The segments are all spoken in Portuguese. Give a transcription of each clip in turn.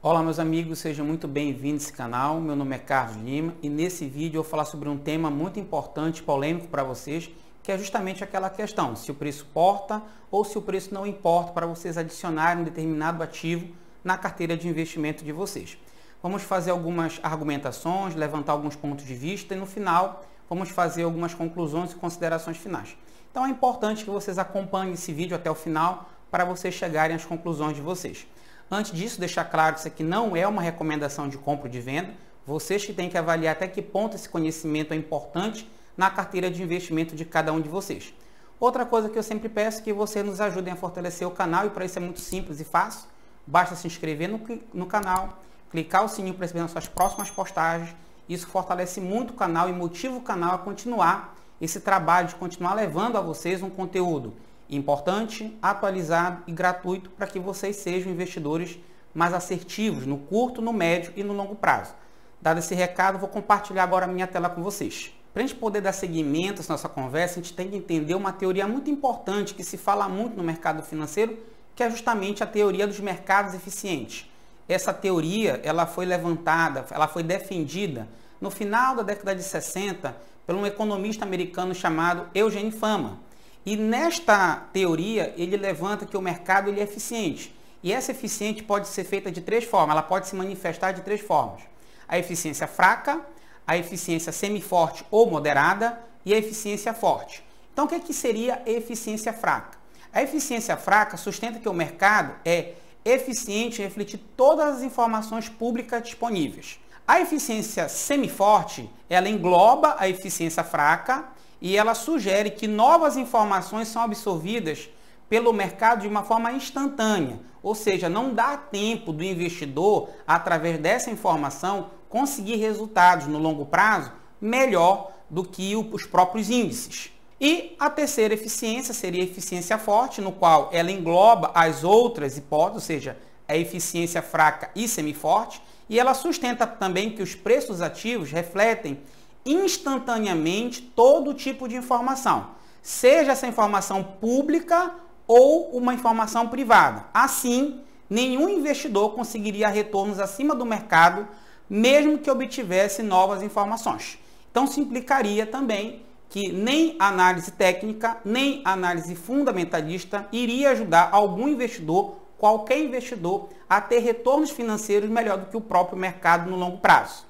Olá meus amigos, sejam muito bem-vindos a esse canal. Meu nome é Carlos Lima e nesse vídeo eu vou falar sobre um tema muito importante, polêmico para vocês, que é justamente aquela questão, se o preço importa ou se o preço não importa para vocês adicionarem um determinado ativo na carteira de investimento de vocês. Vamos fazer algumas argumentações, levantar alguns pontos de vista e no final vamos fazer algumas conclusões e considerações finais. Então é importante que vocês acompanhem esse vídeo até o final para vocês chegarem às conclusões de vocês. Antes disso, deixar claro que isso aqui não é uma recomendação de compra ou de venda. Vocês que têm que avaliar até que ponto esse conhecimento é importante na carteira de investimento de cada um de vocês. Outra coisa que eu sempre peço é que vocês nos ajudem a fortalecer o canal e para isso é muito simples e fácil. Basta se inscrever no canal, clicar o sininho para receber as suas próximas postagens. Isso fortalece muito o canal e motiva o canal a continuar esse trabalho de continuar levando a vocês um conteúdo importante, atualizado e gratuito para que vocês sejam investidores mais assertivos no curto, no médio e no longo prazo. Dado esse recado, vou compartilhar agora a minha tela com vocês. Para a gente poder dar seguimento a essa nossa conversa, a gente tem que entender uma teoria muito importante que se fala muito no mercado financeiro, que é justamente a teoria dos mercados eficientes. Essa teoria, ela foi levantada, ela foi defendida no final da década de 60 por um economista americano chamado Eugene Fama. E nesta teoria, ele levanta que o mercado ele é eficiente. E essa eficiência pode ser feita de três formas, ela pode se manifestar de três formas. A eficiência fraca, a eficiência semi-forte ou moderada e a eficiência forte. Então, o que seria eficiência fraca? A eficiência fraca sustenta que o mercado é eficiente em refletir todas as informações públicas disponíveis. A eficiência semi-forte, ela engloba a eficiência fraca e ela sugere que novas informações são absorvidas pelo mercado de uma forma instantânea, ou seja, não dá tempo do investidor, através dessa informação, conseguir resultados no longo prazo melhor do que os próprios índices. E a terceira eficiência seria a eficiência forte, no qual ela engloba as outras hipóteses, ou seja, a eficiência fraca e semiforte, e ela sustenta também que os preços ativos refletem instantaneamente todo tipo de informação, seja essa informação pública ou uma informação privada. Assim, nenhum investidor conseguiria retornos acima do mercado, mesmo que obtivesse novas informações. Então, se implicaria também que nem a análise técnica, nem a análise fundamentalista iria ajudar algum investidor, qualquer investidor, a ter retornos financeiros melhor do que o próprio mercado no longo prazo.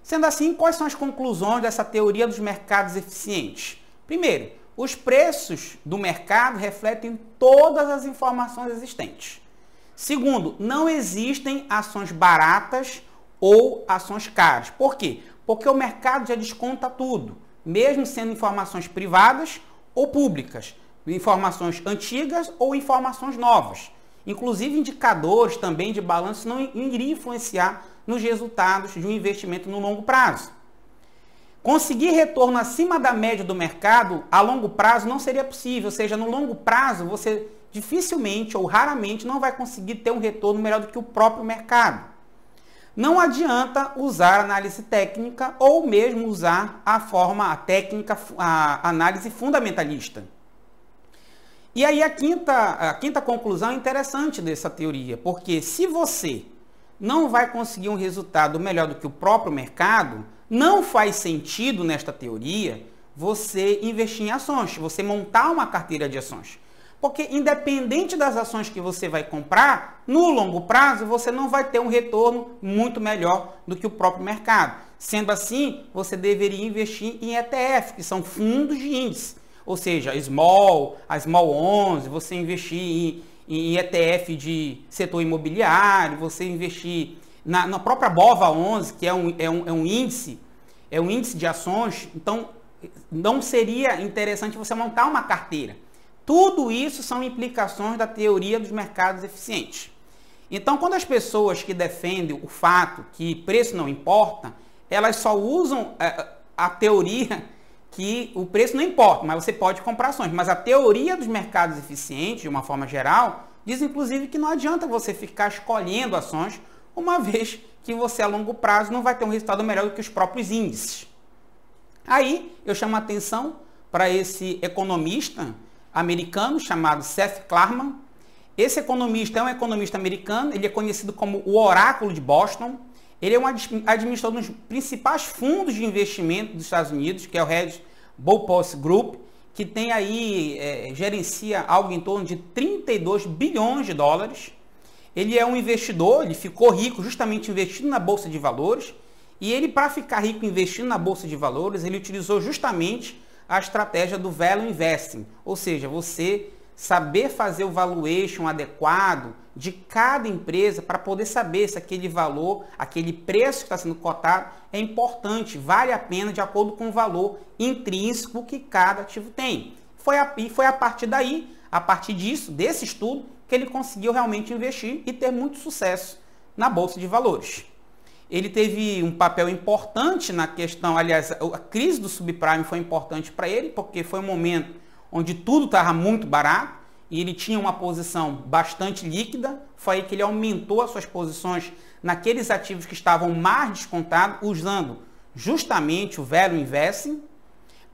Sendo assim, quais são as conclusões dessa teoria dos mercados eficientes? Primeiro, os preços do mercado refletem todas as informações existentes. Segundo, não existem ações baratas ou ações caras. Por quê? Porque o mercado já desconta tudo, mesmo sendo informações privadas ou públicas, informações antigas ou informações novas. Inclusive, indicadores também de balanço não iriam influenciar nos resultados de um investimento no longo prazo. Conseguir retorno acima da média do mercado a longo prazo não seria possível, ou seja, no longo prazo você dificilmente ou raramente não vai conseguir ter um retorno melhor do que o próprio mercado. Não adianta usar análise técnica ou mesmo usar a técnica, a análise fundamentalista. E aí a quinta conclusão é interessante dessa teoria, porque se você não vai conseguir um resultado melhor do que o próprio mercado, não faz sentido nesta teoria você investir em ações, você montar uma carteira de ações. Porque independente das ações que você vai comprar, no longo prazo você não vai ter um retorno muito melhor do que o próprio mercado. Sendo assim, você deveria investir em ETF, que são fundos de índice. Ou seja, a Small 11, você investir em ETF de setor imobiliário, você investir na própria BOVA 11, que é um índice de ações. Então, não seria interessante você montar uma carteira. Tudo isso são implicações da teoria dos mercados eficientes. Então, quando as pessoas que defendem o fato que preço não importa, elas só usam a teoria que o preço não importa, mas você pode comprar ações. Mas a teoria dos mercados eficientes, de uma forma geral, diz inclusive que não adianta você ficar escolhendo ações, uma vez que você a longo prazo não vai ter um resultado melhor do que os próprios índices. Aí eu chamo a atenção para esse economista americano chamado Seth Klarman. Esse economista é um economista americano, ele é conhecido como o Oráculo de Boston. Ele é um administrador dos principais fundos de investimento dos Estados Unidos, que é o Hedge Bopos Group, que tem aí, gerencia algo em torno de 32 bilhões de dólares. Ele é um investidor, ele ficou rico justamente investindo na Bolsa de Valores, e ele, para ficar rico investindo na Bolsa de Valores, ele utilizou justamente a estratégia do Value Investing, ou seja, você saber fazer o valuation adequado de cada empresa para poder saber se aquele valor, aquele preço que está sendo cotado é importante, vale a pena de acordo com o valor intrínseco que cada ativo tem. Foi a partir daí, a partir disso, desse estudo, que ele conseguiu realmente investir e ter muito sucesso na Bolsa de Valores. Ele teve um papel importante na questão, aliás, a crise do subprime foi importante para ele, porque foi um momento onde tudo estava muito barato e ele tinha uma posição bastante líquida. Foi aí que ele aumentou as suas posições naqueles ativos que estavam mais descontados, usando justamente o Value Investing.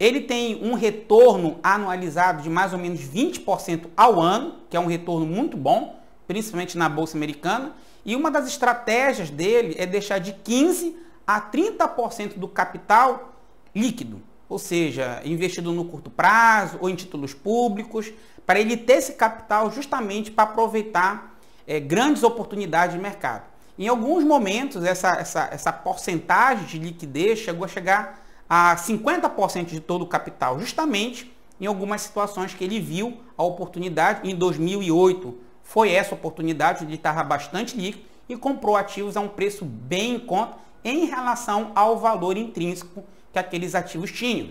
Ele tem um retorno anualizado de mais ou menos 20% ao ano, que é um retorno muito bom, principalmente na Bolsa Americana. E uma das estratégias dele é deixar de 15% a 30% do capital líquido, ou seja, investido no curto prazo ou em títulos públicos, para ele ter esse capital justamente para aproveitar grandes oportunidades de mercado. Em alguns momentos, essa porcentagem de liquidez chegou a chegar a 50% de todo o capital, justamente em algumas situações que ele viu a oportunidade. Em 2008 foi essa oportunidade, onde ele estava bastante líquido e comprou ativos a um preço bem em conta em relação ao valor intrínseco que aqueles ativos tinham.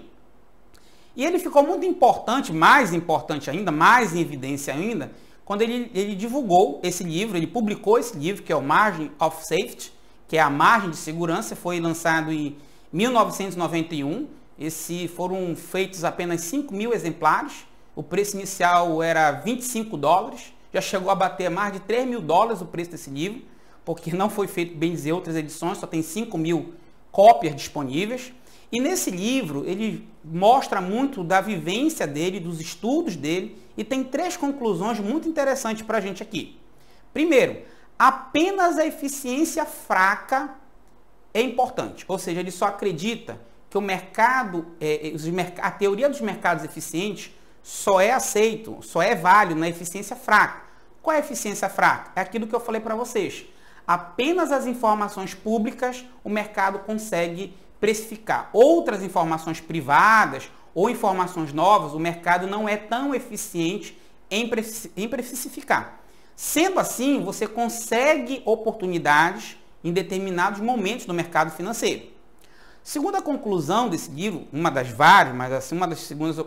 E ele ficou muito importante, mais importante ainda, mais em evidência ainda, quando ele divulgou esse livro, ele publicou esse livro, que é o Margin of Safety, que é a margem de segurança. Foi lançado em 1991, foram feitos apenas 5 mil exemplares, o preço inicial era 25 dólares, já chegou a bater mais de 3 mil dólares o preço desse livro, porque não foi feito, bem dizer, outras edições, só tem 5 mil cópias disponíveis. E nesse livro ele mostra muito da vivência dele, dos estudos dele, e tem 3 conclusões muito interessantes para a gente aqui. Primeiro, apenas a eficiência fraca é importante, ou seja, ele só acredita que o mercado, a teoria dos mercados eficientes só é aceito, só é válido na eficiência fraca. Qual é a eficiência fraca? É aquilo que eu falei para vocês. Apenas as informações públicas o mercado consegue precificar. Outras informações privadas ou informações novas, o mercado não é tão eficiente em precificar. Sendo assim, você consegue oportunidades em determinados momentos do mercado financeiro. Segunda conclusão desse livro, uma das várias, mas assim, uma das segundas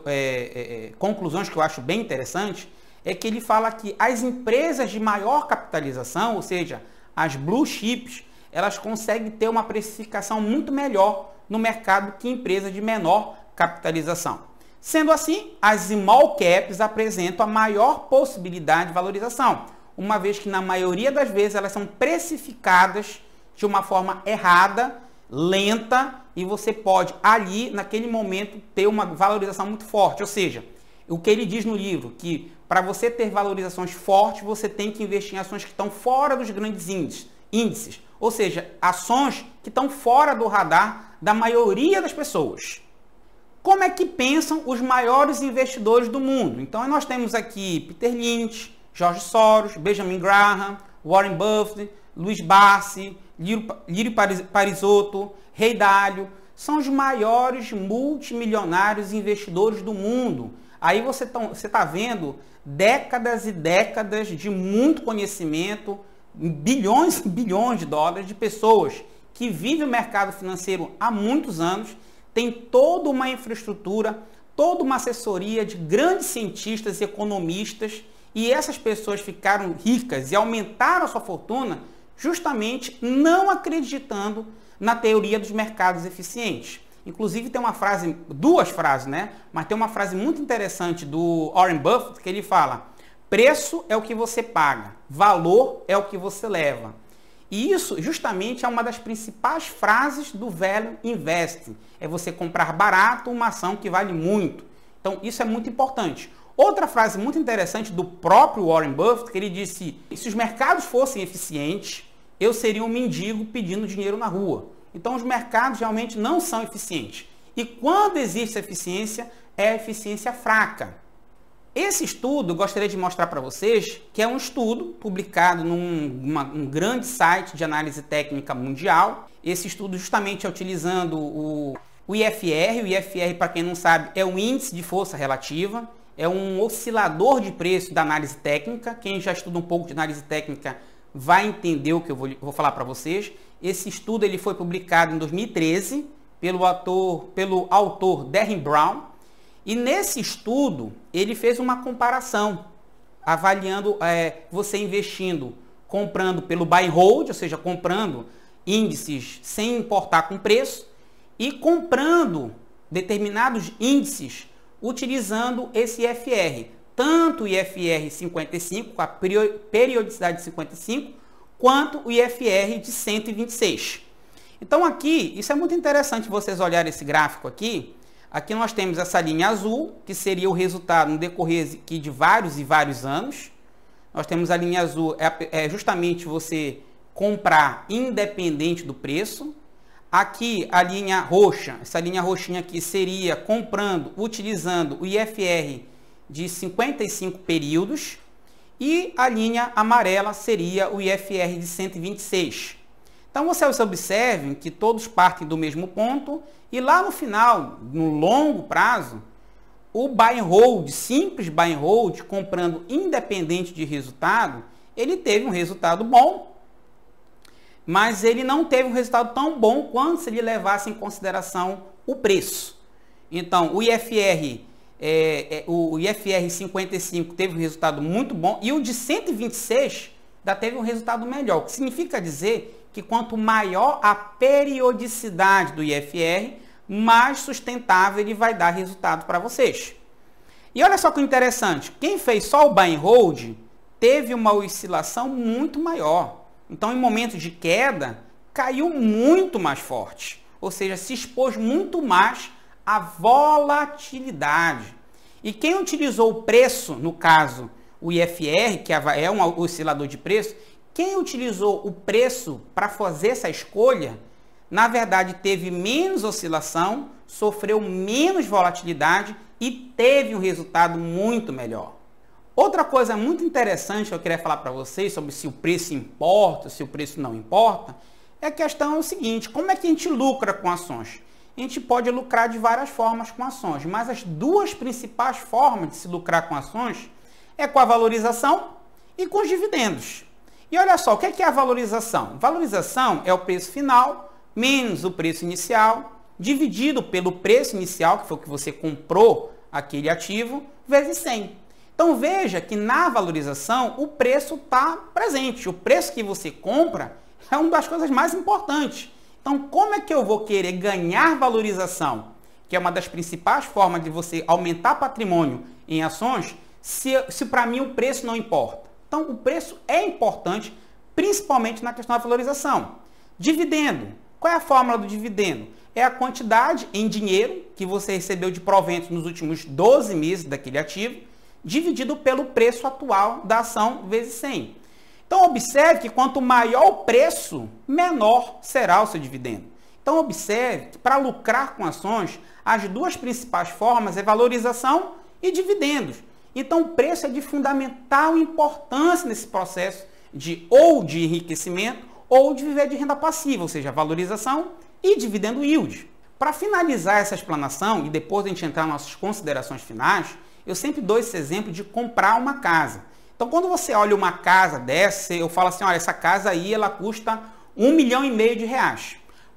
conclusões que eu acho bem interessante, é que ele fala que as empresas de maior capitalização, ou seja, as blue chips, elas conseguem ter uma precificação muito melhor no mercado que empresas de menor capitalização. Sendo assim, as small caps apresentam a maior possibilidade de valorização, uma vez que na maioria das vezes elas são precificadas de uma forma errada, lenta, e você pode ali, naquele momento, ter uma valorização muito forte. Ou seja, o que ele diz no livro, que para você ter valorizações fortes, você tem que investir em ações que estão fora dos grandes índices, ou seja, ações que estão fora do radar da maioria das pessoas. Como é que pensam os maiores investidores do mundo? Então, nós temos aqui Peter Lynch, George Soros, Benjamin Graham, Warren Buffett, Luiz Barsi, Lírio Parisotto, Ray Dalio, são os maiores multimilionários investidores do mundo. Aí você está vendo décadas e décadas de muito conhecimento, bilhões e bilhões de dólares de pessoas que vivem o mercado financeiro há muitos anos, tem toda uma infraestrutura, toda uma assessoria de grandes cientistas e economistas, e essas pessoas ficaram ricas e aumentaram a sua fortuna justamente não acreditando na teoria dos mercados eficientes. Inclusive tem uma frase, 2 frases, né? Mas tem uma frase muito interessante do Warren Buffett que ele fala: preço é o que você paga, valor é o que você leva. E isso justamente é uma das principais frases do Value Investing. É você comprar barato uma ação que vale muito. Então isso é muito importante. Outra frase muito interessante do próprio Warren Buffett, que ele disse: se os mercados fossem eficientes, eu seria um mendigo pedindo dinheiro na rua. Então os mercados realmente não são eficientes. E quando existe eficiência, é a eficiência fraca. Esse estudo, eu gostaria de mostrar para vocês, que é um estudo publicado num grande site de análise técnica mundial. Esse estudo justamente é utilizando o IFR. O IFR, para quem não sabe, é um índice de força relativa. É um oscilador de preço da análise técnica. Quem já estuda um pouco de análise técnica vai entender o que eu vou falar para vocês. Esse estudo ele foi publicado em 2013 pelo autor Derren Brown. E nesse estudo, ele fez uma comparação, avaliando você investindo, comprando pelo buy and hold, ou seja, comprando índices sem importar com preço, e comprando determinados índices utilizando esse IFR, tanto o IFR 55, com a periodicidade de 55, quanto o IFR de 126. Então aqui, isso é muito interessante vocês olharem esse gráfico aqui. Aqui nós temos essa linha azul, que seria o resultado no decorrer aqui de vários e vários anos. Nós temos a linha azul, é justamente você comprar independente do preço. Aqui a linha roxa, essa linha roxinha aqui seria comprando, utilizando o IFR de 55 períodos. E a linha amarela seria o IFR de 126. Então vocês observem que todos partem do mesmo ponto e lá no final, no longo prazo, o buy and hold, simples buy and hold, comprando independente de resultado, ele teve um resultado bom, mas ele não teve um resultado tão bom quanto se ele levasse em consideração o preço. Então o IFR 55 teve um resultado muito bom e o de 126 ainda teve um resultado melhor, o que significa dizer que quanto maior a periodicidade do IFR, mais sustentável ele vai dar resultado para vocês. E olha só que interessante, quem fez só o buy and hold teve uma oscilação muito maior. Então, em momentos de queda, caiu muito mais forte, ou seja, se expôs muito mais à volatilidade. E quem utilizou o preço, no caso, o IFR, que é um oscilador de preço, quem utilizou o preço para fazer essa escolha, na verdade teve menos oscilação, sofreu menos volatilidade e teve um resultado muito melhor. Outra coisa muito interessante que eu queria falar para vocês sobre se o preço importa, se o preço não importa, é a questão seguinte: como é que a gente lucra com ações? A gente pode lucrar de várias formas com ações, mas as duas principais formas de se lucrar com ações é com a valorização e com os dividendos. E olha só, o que é a valorização? Valorização é o preço final menos o preço inicial, dividido pelo preço inicial, que foi o que você comprou aquele ativo, vezes 100. Então veja que na valorização o preço está presente. O preço que você compra é uma das coisas mais importantes. Então como é que eu vou querer ganhar valorização, que é uma das principais formas de você aumentar patrimônio em ações, se para mim o preço não importa? Então, o preço é importante, principalmente na questão da valorização. Dividendo. Qual é a fórmula do dividendo? É a quantidade em dinheiro que você recebeu de proventos nos últimos 12 meses daquele ativo, dividido pelo preço atual da ação vezes 100. Então, observe que quanto maior o preço, menor será o seu dividendo. Então, observe que para lucrar com ações, as duas principais formas é valorização e dividendos. Então, o preço é de fundamental importância nesse processo de enriquecimento ou de viver de renda passiva, ou seja, valorização e dividendo yield. Para finalizar essa explanação e depois a gente entrar nas nossas considerações finais, eu sempre dou esse exemplo de comprar uma casa. Então, quando você olha uma casa dessa, eu falo assim, olha, essa casa aí ela custa R$1,5 milhão.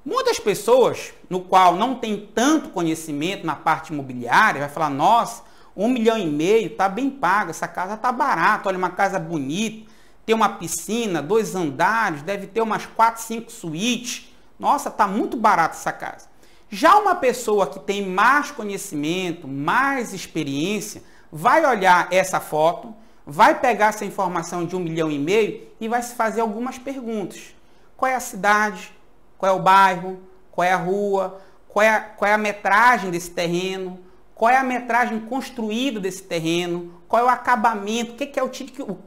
Muitas pessoas, no qual não tem tanto conhecimento na parte imobiliária, vai falar, nossa, R$1,5 milhão está bem pago, essa casa está barata, olha, uma casa bonita, tem uma piscina, 2 andares, deve ter umas 4, 5 suítes. Nossa, está muito barata essa casa. Já uma pessoa que tem mais conhecimento, mais experiência, vai olhar essa foto, vai pegar essa informação de R$1,5 milhão e vai se fazer algumas perguntas. Qual é a cidade? Qual é o bairro? Qual é a rua? Qual é a metragem desse terreno? qual é a metragem construída desse terreno, qual é o acabamento,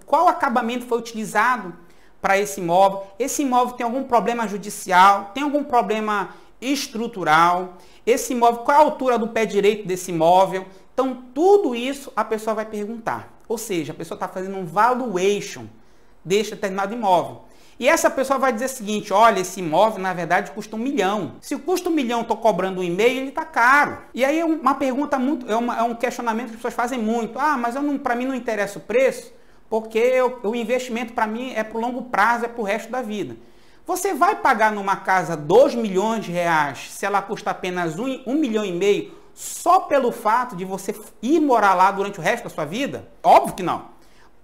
qual acabamento foi utilizado para esse imóvel tem algum problema judicial, tem algum problema estrutural, esse imóvel, qual é a altura do pé direito desse imóvel. Então, tudo isso a pessoa vai perguntar. Ou seja, a pessoa está fazendo um valuation deste determinado imóvel. E essa pessoa vai dizer o seguinte: olha, esse imóvel na verdade custa 1 milhão. Se custa 1 milhão, estou cobrando 1,5, ele está caro. E aí é uma pergunta muito, é um questionamento que as pessoas fazem muito. Ah, mas para mim não interessa o preço, porque o investimento para mim é para o longo prazo, é para o resto da vida. Você vai pagar numa casa 2 milhões de reais se ela custa apenas 1,5 milhão só pelo fato de você ir morar lá durante o resto da sua vida? Óbvio que não.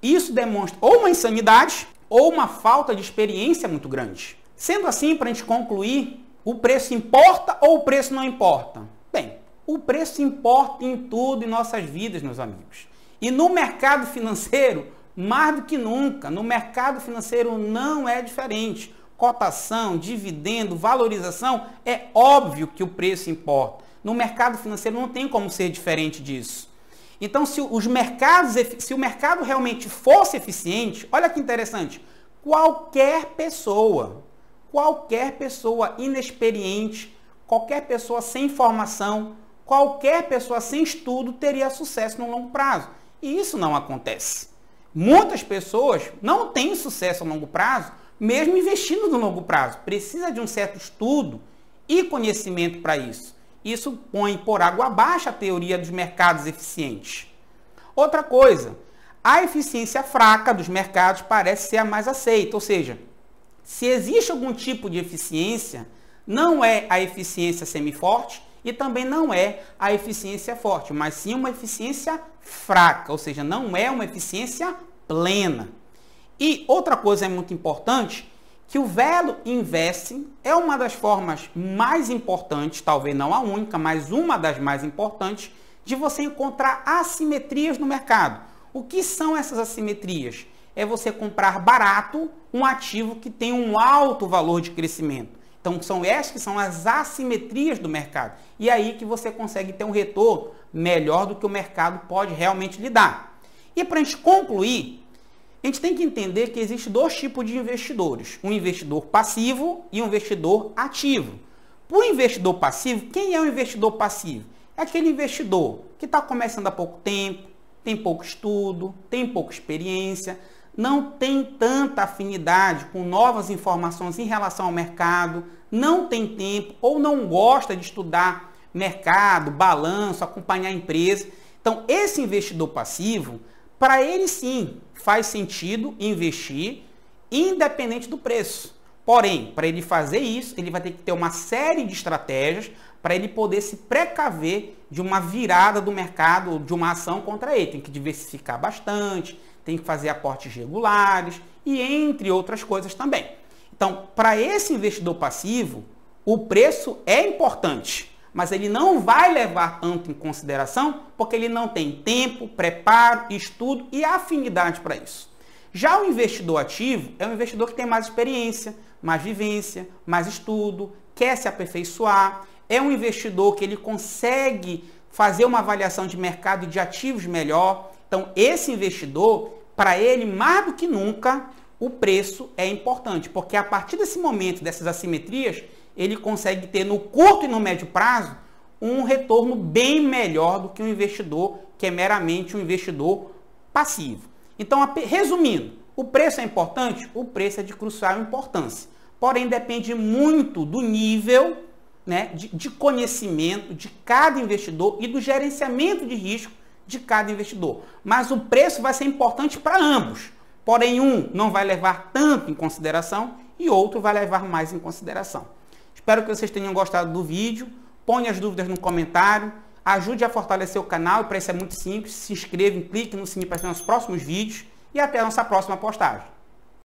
Isso demonstra ou uma insanidade ou uma falta de experiência muito grande. Sendo assim, para a gente concluir, o preço importa ou o preço não importa? Bem, o preço importa em tudo em nossas vidas, meus amigos. E no mercado financeiro, mais do que nunca, no mercado financeiro não é diferente. Cotação, dividendo, valorização, é óbvio que o preço importa. No mercado financeiro não tem como ser diferente disso. Então, se o mercado realmente fosse eficiente, olha que interessante, qualquer pessoa inexperiente, qualquer pessoa sem formação, qualquer pessoa sem estudo teria sucesso no longo prazo. E isso não acontece. Muitas pessoas não têm sucesso a longo prazo, mesmo investindo no longo prazo. Precisa de um certo estudo e conhecimento para isso. Isso põe por água abaixo a teoria dos mercados eficientes. Outra coisa, a eficiência fraca dos mercados parece ser a mais aceita. Ou seja, se existe algum tipo de eficiência, não é a eficiência semiforte e também não é a eficiência forte, mas sim uma eficiência fraca, ou seja, não é uma eficiência plena. E outra coisa é muito importante, que o Value Investing é uma das formas mais importantes, talvez não a única, mas uma das mais importantes, de você encontrar assimetrias no mercado. O que são essas assimetrias? É você comprar barato um ativo que tem um alto valor de crescimento. Então, são essas que são as assimetrias do mercado. E aí que você consegue ter um retorno melhor do que o mercado pode realmente lhe dar. E para a gente concluir, a gente tem que entender que existe dois tipos de investidores. Um investidor passivo e um investidor ativo. Para o investidor passivo, quem é o investidor passivo? É aquele investidor que está começando há pouco tempo, tem pouco estudo, tem pouca experiência, não tem tanta afinidade com novas informações em relação ao mercado, não tem tempo ou não gosta de estudar mercado, balanço, acompanhar a empresa. Então, esse investidor passivo, para ele sim, faz sentido investir independente do preço. Porém, para ele fazer isso, ele vai ter que ter uma série de estratégias para ele poder se precaver de uma virada do mercado, de uma ação contra ele. Tem que diversificar bastante, tem que fazer aportes regulares e entre outras coisas também. Então, para esse investidor passivo, o preço é importante, mas ele não vai levar tanto em consideração porque ele não tem tempo, preparo, estudo e afinidade para isso. Já o investidor ativo é um investidor que tem mais experiência, mais vivência, mais estudo, quer se aperfeiçoar, é um investidor que ele consegue fazer uma avaliação de mercado e de ativos melhor. Então, esse investidor, para ele, mais do que nunca, o preço é importante, porque a partir desse momento, dessas assimetrias, ele consegue ter no curto e no médio prazo um retorno bem melhor do que um investidor que é meramente um investidor passivo. Então, resumindo, o preço é importante? O preço é de crucial importância. Porém, depende muito do nível, né, de conhecimento de cada investidor e do gerenciamento de risco de cada investidor. Mas o preço vai ser importante para ambos. Porém, um não vai levar tanto em consideração e outro vai levar mais em consideração. Espero que vocês tenham gostado do vídeo. Ponha as dúvidas no comentário. Ajude a fortalecer o canal. Para isso é muito simples. Se inscreva, clique no sininho para ver os próximos vídeos. E até a nossa próxima postagem.